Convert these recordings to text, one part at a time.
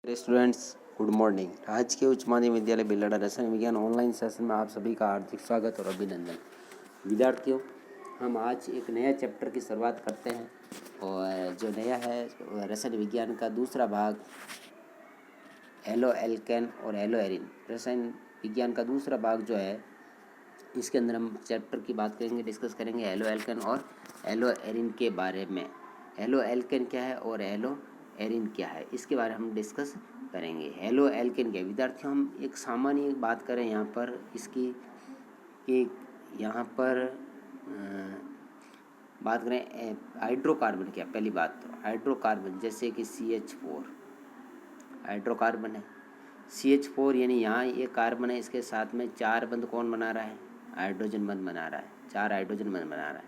Students, good morning. आज के उच्च माध्यमिक विद्यालय बिलाड़ा रसायन विज्ञान ऑनलाइन सेशन में आप सभी का हार्दिक स्वागत और अभिनंदन। विद्यार्थियों, हम आज एक नया चैप्टर की शुरुआत करते हैं और जो नया है रसायन विज्ञान का दूसरा भाग हेलो एल्केन और हेलो एरिन। रसायन विज्ञान का दूसरा भाग जो है इसके अंदर हम चैप्टर की बात करेंगे, डिस्कस करेंगे हेलो एल्केन और हेलो एरिन के बारे में। हेलो एल्केन क्या है और हेलो एरिन क्या है, इसके बारे में हम डिस्कस करेंगे। हेलो एल्केन क्या है विद्यार्थियों, हम एक सामान्य बात करें यहाँ पर इसकी कि यहाँ पर बात करें हाइड्रोकार्बन क्या। पहली बात तो हाइड्रोकार्बन जैसे कि CH4 हाइड्रोकार्बन है। CH4 यानी यहाँ ये कार्बन है, इसके साथ में 4 बंध कौन बना रहा है? हाइड्रोजन बंध बना रहा है, 4 हाइड्रोजन बंध बना रहा है।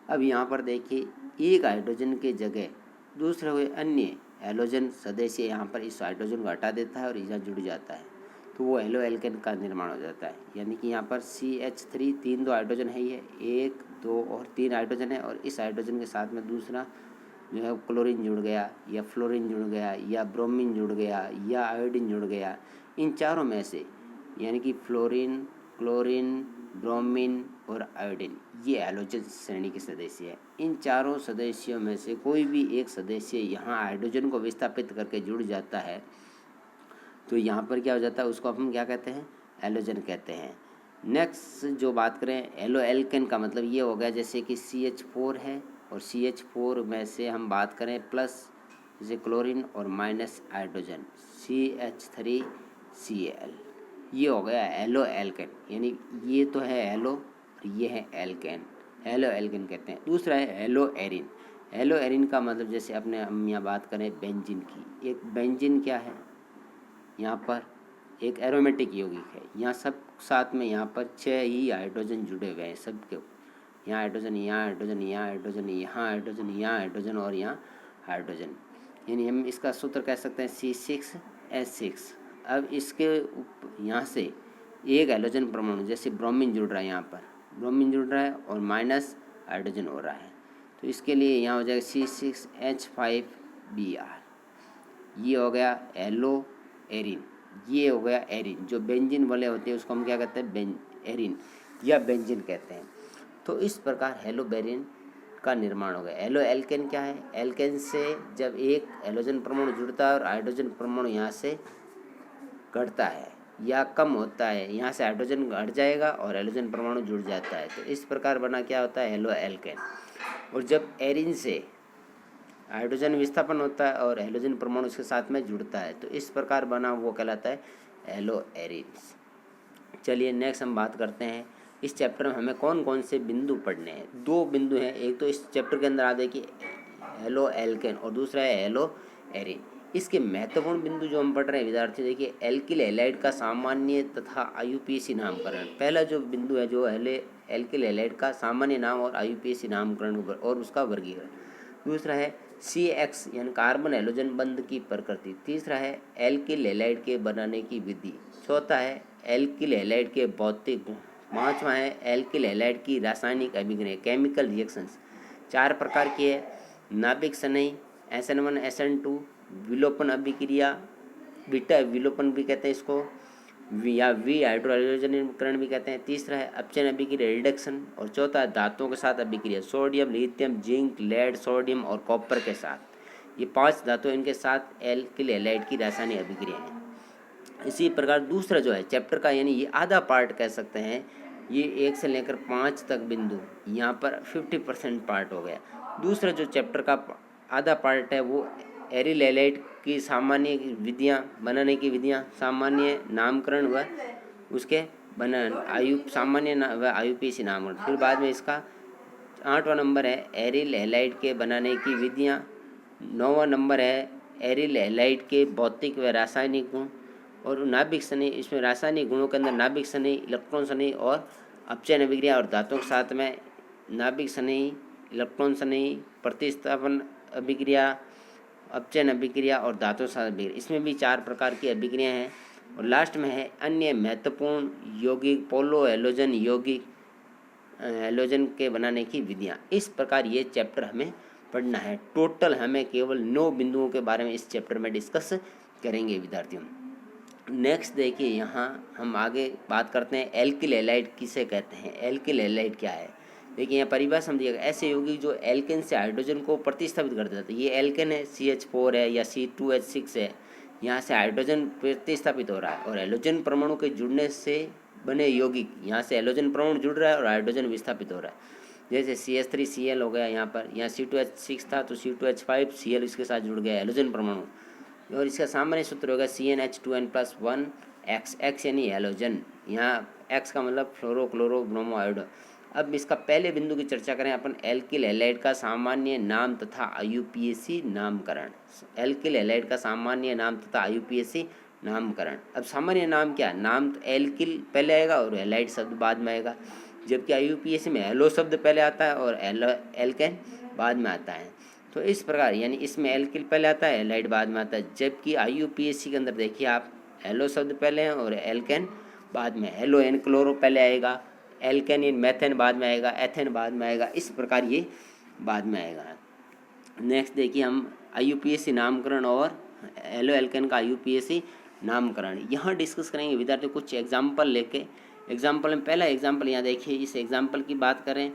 अब यहाँ पर देखिए, एक हाइड्रोजन के जगह दूसरे हुए अन्य हैलोजन सदस्य यहाँ पर इस हाइड्रोजन को हटा देता है और यहाँ जुड़ जाता है, तो वो हेलो एल्केन का निर्माण हो जाता है। यानी कि यहाँ पर CH3 तीन दो हाइड्रोजन है, ये 1 2 और 3 हाइड्रोजन है, और इस हाइड्रोजन के साथ में दूसरा जो है क्लोरीन जुड़ गया या फ्लोरीन जुड़ गया या ब्रोमीन जुड़ गया या आयोडीन जुड़ गया। इन चारों में से यानी कि फ्लोरीन, क्लोरीन, ब्रोमीन और आयोडीन ये हैलोजन श्रेणी के सदस्य हैं। इन चारों सदस्यों में से कोई भी एक सदस्य यहाँ हाइड्रोजन को विस्थापित करके जुड़ जाता है, तो यहाँ पर क्या हो जाता है, उसको हम क्या कहते हैं? हैलोजन कहते हैं। नेक्स्ट जो बात करें हेलो एल्केन का मतलब ये हो गया जैसे कि CH4 है और CH4 में से हम बात करें प्लस जैसे क्लोरीन और माइनस हाइड्रोजन CH3Cl, ये हो गया हेलो एल्केन। यानी ये तो है हेलो और ये है एल्केन, हेलो एल्केन कहते हैं। दूसरा है हेलो एरिन। हेलो एरिन का मतलब जैसे अपने हम यहाँ बात करें बेंजीन की, एक बेंजीन क्या है, यहाँ पर एक एरोमेटिक यौगिक है। यहाँ सब साथ में यहाँ पर 6 ही हाइड्रोजन जुड़े हुए हैं सबके, यहाँ हाइड्रोजन, यहाँ हाइड्रोजन, यहाँ हाइड्रोजन, यहाँ हाइड्रोजन, यहाँ हाइड्रोजन और यहाँ हाइड्रोजन। यानी हम इसका सूत्र कह सकते हैं C6H6। अब इसके यहाँ से एक हाइड्रोजन परमाणु जैसे ब्रोमीन जुड़ रहा है, यहाँ पर ब्रोमीन जुड़ रहा है और माइनस हाइड्रोजन हो रहा है, तो इसके लिए यहाँ हो जाएगा C6H5Br। ये हो गया हेलो एरिन, ये हो गया एरिन। जो बेंजीन वाले होते हैं उसको हम क्या कहते हैं? एरिन या बेंजीन कहते हैं। तो इस प्रकार हेलो बेरिन का निर्माण हो गया। हेलो एल्केन क्या है? एल्केन से जब एक हैलोजन परमाणु जुड़ता है और हाइड्रोजन परमाणु यहाँ से घटता है या कम होता है, यहाँ से हाइड्रोजन घट जाएगा और हैलोजन परमाणु जुड़ जाता है, तो इस प्रकार बना क्या होता है? Halo alkane. और जब एरिन से हाइड्रोजन विस्थापन होता है और हैलोजन परमाणु उसके साथ में जुड़ता है, तो इस प्रकार बना वो कहलाता है हेलो एरिन्स। चलिए नेक्स्ट हम बात करते हैं इस चैप्टर में हमें कौन कौन से बिंदु पढ़ने हैं। 2 बिंदु हैं, एक तो इस चैप्टर के अंदर आ देखिए हेलो एल्केन और दूसरा है हेलो एरिन। इसके महत्वपूर्ण बिंदु जो हम पढ़ रहे हैं विद्यार्थी, देखिए एल्किल हैलाइड का सामान्य तथा IUPAC नामकरण। पहला जो बिंदु है जो एल्किल हैलाइड का सामान्य नाम और IUPAC नामकरण और उसका वर्गीकरण। दूसरा है CX यानी कार्बन हैलोजन बंध की प्रकृति। तीसरा है एल्किल हैलाइड के बनाने की विधि। चौथा है एल्किल हैलाइड के भौतिक गुण। पाँचवा है एल्किल हैलाइड की रासायनिक अभिक्रिया, केमिकल रिएक्शंस। 4 प्रकार की है, नाभिक स्नेही, SN1 SN2, विलोपन अभिक्रिया, बीटा विलोपन भी कहते हैं इसको, या वी हाइड्रोजनीकरण भी कहते हैं। तीसरा है अपचयन अभिक्रिया, रिडक्शन। और चौथा है धातुओं के साथ अभिक्रिया, sodium, lithium, zinc, lead, sodium और कॉपर के साथ। ये 5 धातु इनके साथ एल्किल हैलाइड की रासायनिक अभिक्रिया है। इसी प्रकार दूसरा जो है चैप्टर का, यानी ये आधा पार्ट कह सकते हैं, ये 1 से लेकर 5 तक बिंदु, यहाँ पर 50% पार्ट हो गया। दूसरा जो चैप्टर का आधा पार्ट है वो एरिल हैलाइड की सामान्य विधियाँ, बनाने की विधियाँ, सामान्य नामकरण व उसके सामान्य व IUPAC नामकरण। फिर बाद में इसका 8वां नंबर है एरिल हैलाइड के बनाने की विधियाँ। 9वां नंबर है एरिल हैलाइड के भौतिक व रासायनिक गुण और नाभिक स्नेही। इसमें रासायनिक गुणों के अंदर नाभिक स्नेही, इलेक्ट्रॉन स्नेही और अपचयन अभिक्रिया और धातुओं के साथ में नाभिक स्नेही, इलेक्ट्रॉन स्नेही, प्रतिस्थापन अभिक्रिया, अपचयन अभिक्रिया और धातु साथ अभिक्रिया। इसमें भी 4 प्रकार की अभिक्रिया हैं। और लास्ट में है अन्य महत्वपूर्ण यौगिक, पोलो हैलोजन यौगिक, हैलोजन के बनाने की विधियाँ। इस प्रकार ये चैप्टर हमें पढ़ना है। टोटल हमें केवल 9 बिंदुओं के बारे में इस चैप्टर में डिस्कस करेंगे विद्यार्थियों। नेक्स्ट देखिए, यहाँ हम आगे बात करते हैं एल्किल हैलाइड किसे कहते हैं। एल्किल हैलाइड क्या है, देखिए यहाँ परिभाषा समझिएगा। ऐसे यौगिक जो एल्केन से हाइड्रोजन को प्रतिस्थापित कर देता है। ये एल्केन है, CH4 है या C2H6 है, यहाँ से हाइड्रोजन प्रतिस्थापित हो रहा है और हैलोजन परमाणु के जुड़ने से बने यौगिक, यहाँ से हैलोजन परमाणु जुड़ रहा है और हाइड्रोजन विस्थापित हो रहा है। जैसे CH3Cl हो गया, यहाँ C2H6 था तो C2H5Cl इसके साथ जुड़ गया हैलोजन परमाणु, और इसका सामान्य सूत्र होगा CnH2n+1 X यानी हैलोजन। यहाँ X का मतलब फ्लोरो क्लोरो ब्रोमो आयोडो। अब इसका पहले बिंदु की चर्चा करें अपन, एल्किल हैलाइड का सामान्य नाम तथा IUPAC नामकरण। एल्किल हैलाइड का सामान्य नाम तथा IUPAC नामकरण। अब सामान्य नाम क्या, नाम तो एल्किल पहले आएगा और हैलाइड शब्द बाद में आएगा, जबकि IUPAC में हेलो शब्द पहले आता है और एल्केन बाद में आता है। तो इस प्रकार यानी इसमें एल्किल पहले आता है, हैलाइड बाद में आता है, जबकि IUPAC के अंदर देखिए आप हेलो शब्द पहले हैं और एल्केन बाद में। हेलो एन क्लोरो पहले आएगा, एल्केन इन मेथेन बाद में आएगा, एथेन बाद में आएगा, इस प्रकार ये बाद में आएगा। नेक्स्ट देखिए हम IUPAC नामकरण और हेलो एल्केन का IUPAC नामकरण यहाँ डिस्कस करेंगे विद्यार्थियों, कुछ एग्जाम्पल लेके। एग्जाम्पल में पहला एग्जाम्पल यहाँ देखिए, इस एग्जाम्पल की बात करें,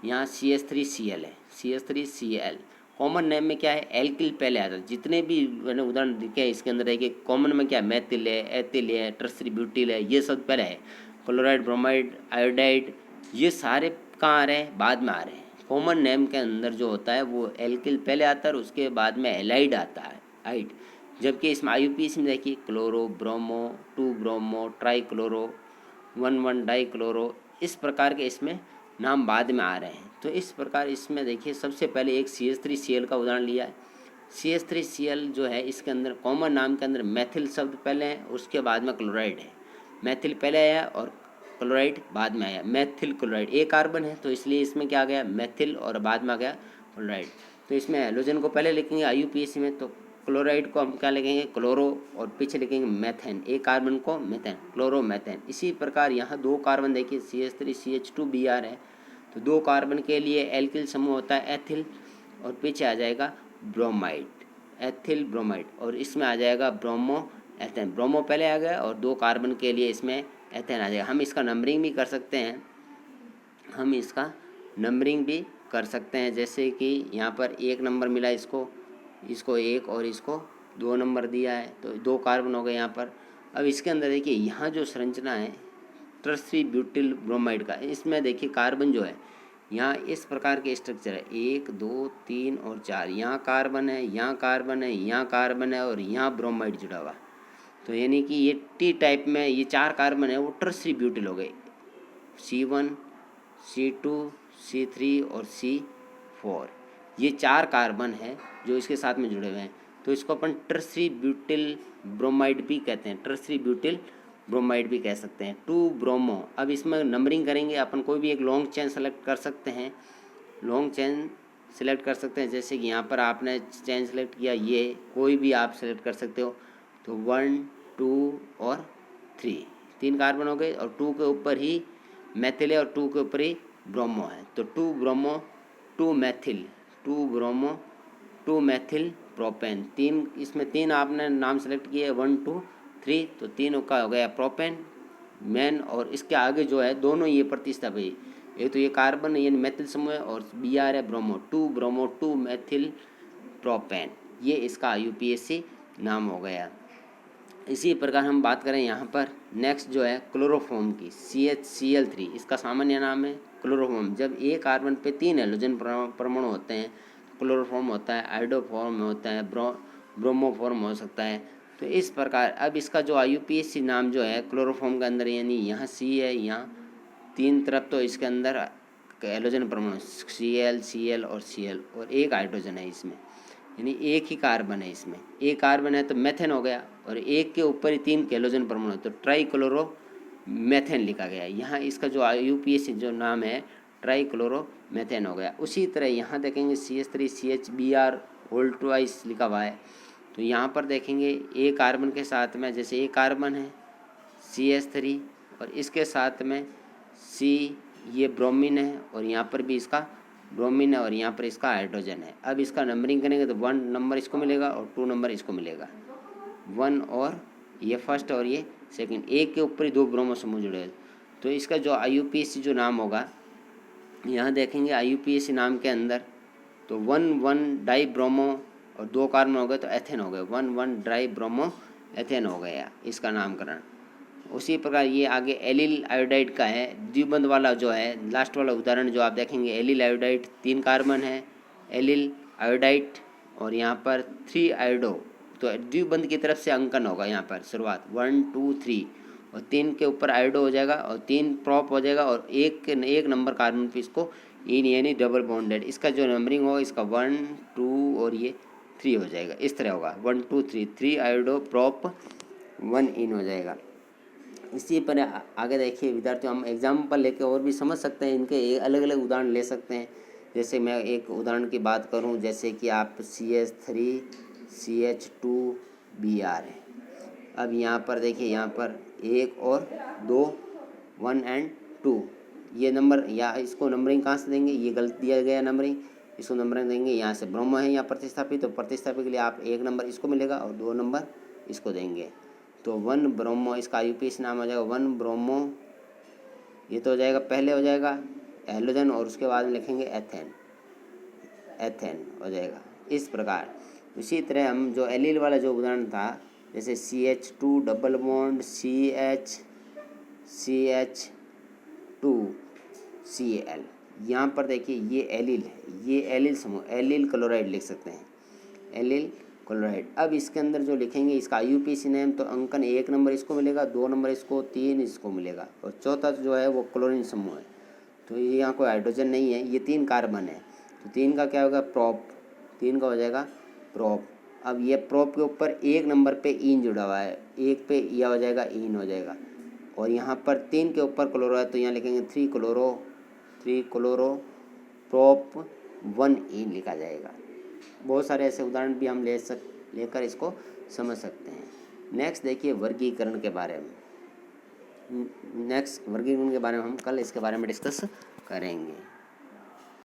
यहाँ CH3Cl है, CH3Cl कॉमन नेम में क्या है, एल्किल पहले आता है। जितने भी मैंने उदाहरण दिखे हैं इसके अंदर देखिए, कॉमन में क्या है, मेथिल है, एथिल है, टर्सरी ब्यूटिल है, ये सब पहले है। क्लोराइड, ब्रोमाइड, आयोडाइड, ये सारे कहाँ आ रहे हैं, बाद में आ रहे हैं। कॉमन नेम के अंदर जो होता है वो एल्किल पहले आता है और उसके बाद में एलाइड आता है, आइड। जबकि इसमें IUPAC में देखिए chloro, bromo, 2 bromo, try chloro, 1,1 die chloro, इस प्रकार के इसमें नाम बाद में आ रहे हैं। तो इस प्रकार इसमें देखिए सबसे पहले एक CH3Cl का उदाहरण लिया है। CH3Cl जो है इसके अंदर कॉमन नाम के अंदर मेथिल शब्द पहले है, उसके बाद में क्लोराइड है। मेथिल पहले आया और क्लोराइड बाद में आया। मेथिल क्लोराइड, एक कार्बन है तो इसलिए इसमें क्या आ गया, मेथिल, और बाद में आ गया क्लोराइड। तो इसमें हैलोजन को पहले लिखेंगे IUPAC में, तो क्लोराइड को हम क्या लिखेंगे, क्लोरो, और पीछे लिखेंगे मेथेन, एक कार्बन को मेथेन, क्लोरोमेथेन। इसी प्रकार यहाँ 2 कार्बन देखिए CH3CH2Br है, तो 2 कार्बन के लिए एल्किल समूह होता है एथिल, और पीछे आ जाएगा ब्रोमाइड, एथिल ब्रोमाइड, और इसमें आ जाएगा ब्रोमो एथेन। ब्रोमो पहले आ गया और 2 कार्बन के लिए इसमें एथेन आ जाएगा। हम इसका नंबरिंग भी कर सकते हैं, जैसे कि यहाँ पर 1 नंबर मिला इसको 1 और इसको 2 नंबर दिया है, तो 2 कार्बन हो गए यहाँ पर। अब इसके अंदर देखिए यहाँ जो संरचना है टर्सरी ब्यूटिल ब्रोमाइड का, इसमें देखिए कार्बन जो है यहाँ इस प्रकार के स्ट्रक्चर है, 1 2 3 और 4, यहाँ कार्बन है, यहाँ कार्बन है, यहाँ कार्बन है और यहाँ ब्रोमाइड जुड़ा हुआ। तो यानी कि ये टी टाइप में ये 4 कार्बन है वो टर्सरी ब्यूटिल हो गए, C1 C2 C3 और C4, ये 4 कार्बन है जो इसके साथ में जुड़े हुए हैं। तो इसको अपन टर्सरी ब्यूटिल ब्रोमाइड भी कहते हैं, टर्सरी ब्यूटिल ब्रोमाइड भी कह सकते हैं। 2 ब्रोमो, अब इसमें नंबरिंग करेंगे अपन, कोई भी एक लॉन्ग चेन सेलेक्ट कर सकते हैं, जैसे कि यहाँ पर आपने चेन सेलेक्ट किया, ये कोई भी आप सेलेक्ट कर सकते हो। तो 1 2 और 3 कार्बन हो गए, और 2 के ऊपर ही मेथिल है और 2 के ऊपर ही ब्रोमो है, तो 2 bromo 2 methyl, 2 bromo 2 methyl propane. 3 इसमें 3 आपने नाम सेलेक्ट किए, 1 2 3, तो 3 का हो गया प्रोपेन मेन, और इसके आगे जो है दोनों ये प्रतिस्थापित, एक तो ये कार्बन यानी मेथिल समूह है और Br है ब्रोमो, 2 ब्रोमो 2 मेथिल प्रोपेन, ये इसका IUPAC नाम हो गया। इसी प्रकार हम बात करें यहाँ पर नेक्स्ट जो है क्लोरोफॉर्म की, CHCl3, इसका सामान्य नाम है क्लोरोफॉर्म। जब एक कार्बन पे 3 हैलोजन परमाणु होते हैं क्लोरोफॉर्म होता है, आयोडोफॉर्म होता है, ब्रोमोफॉर्म हो सकता है। तो इस प्रकार अब इसका जो IUPAC नाम जो है क्लोरोफॉर्म के अंदर, यानी यहाँ C है, यहाँ 3 तरफ तो इसके अंदर हैलोजन परमाणु Cl और Cl, और एक हाइड्रोजन है इसमें, यानी एक ही कार्बन है इसमें, एक कार्बन है तो मेथेन हो गया, और एक के ऊपर ही 3 हैलोजन परमाणु, तो ट्राई क्लोरो मेथेन लिखा गया। यहाँ इसका जो IUPAC जो नाम है ट्राई क्लोरो मेथेन हो गया। उसी तरह यहाँ देखेंगे CH3CHBr होल ट्वाइस लिखा हुआ है, तो यहाँ पर देखेंगे एक कार्बन के साथ में, जैसे एक कार्बन है CH3 और इसके साथ में C, ये ब्रोमीन है और यहाँ पर भी इसका ब्रोमीन है और यहाँ पर इसका हाइड्रोजन है। अब इसका नंबरिंग करेंगे तो 1 नंबर इसको मिलेगा और 2 नंबर इसको मिलेगा। 1 और ये फर्स्ट और ये सेकंड, एक के ऊपर ही 2 ब्रोमो समूह जुड़े हैं। तो इसका जो IUPAC जो नाम होगा, यहाँ देखेंगे IUPAC नाम के अंदर तो 1 डाई ब्रोमो और 2 कार्बन हो गए तो एथेन हो गए, 1 डाई ब्रोमो एथेन हो गया इसका नामकरण। उसी प्रकार ये आगे एलिल आयोडाइड का है, द्विबंध वाला जो है लास्ट वाला उदाहरण जो आप देखेंगे, एलिल आयोडाइड 3 कार्बन है, एलिल आयोडाइड और यहाँ पर 3 आयोडो, तो द्विबंध की तरफ से अंकन होगा यहाँ पर शुरुआत 1 2 3 और 3 के ऊपर आयोडो हो जाएगा और 3 प्रॉप हो जाएगा और एक नंबर कार्बन पे इसको इन यानी डबल बॉन्डेड, इसका जो नंबरिंग होगा इसका 1 2 और ये 3 हो जाएगा, इस तरह होगा 1 2 3 3 आयोडो प्रॉप 1 इन हो जाएगा। इसी पर आगे देखिए विद्यार्थियों, हम एग्जाम्पल लेके और भी समझ सकते हैं, इनके अलग अलग उदाहरण ले सकते हैं। जैसे मैं एक उदाहरण की बात करूं, जैसे कि आप CH3CH2Br है। अब यहाँ पर देखिए, यहाँ पर 1 और 2 1 और 2 ये नंबर, या इसको नंबरिंग कहाँ से देंगे, ये गलत दिया गया नंबरिंग, इसको नंबरिंग देंगे यहाँ से, ब्रोमो है यहाँ प्रतिस्थापित, तो प्रतिस्थापित के लिए आप 1 नंबर इसको मिलेगा और 2 नंबर इसको देंगे। तो 1 ब्रोमो, इसका IUPAC नाम हो जाएगा 1 ब्रोमो, ये तो हो जाएगा पहले हो जाएगा हैलोजन और उसके बाद में लिखेंगे एथेन हो जाएगा इस प्रकार। इसी तरह हम जो एलिल वाला जो उदाहरण था, जैसे CH2 डबल बॉन्ड CH2Cl, यहाँ पर देखिए ये एलिल है, ये एलिल समूह, एलिल क्लोराइड लिख सकते हैं, एलिल क्लोराइड। अब इसके अंदर जो लिखेंगे इसका IUPAC नेम, तो अंकन 1 नंबर इसको मिलेगा, 2 नंबर इसको, 3 इसको मिलेगा और चौथा जो है वो क्लोरीन समूह है। तो ये यहाँ कोई हाइड्रोजन नहीं है, ये 3 कार्बन है, तो 3 का क्या होगा प्रॉप, 3 का हो जाएगा प्रॉप। अब ये प्रॉप के ऊपर 1 नंबर पे इन जुड़ा हुआ है, 1 पे यह हो जाएगा इन हो जाएगा और यहाँ पर 3 के ऊपर क्लोरो है, तो यहाँ लिखेंगे 3 क्लोरो प्रॉप 1 इन लिखा जाएगा। बहुत सारे ऐसे उदाहरण भी हम लेकर इसको समझ सकते हैं। नेक्स्ट देखिए वर्गीकरण के बारे में, हम कल इसके बारे में डिस्कस करेंगे।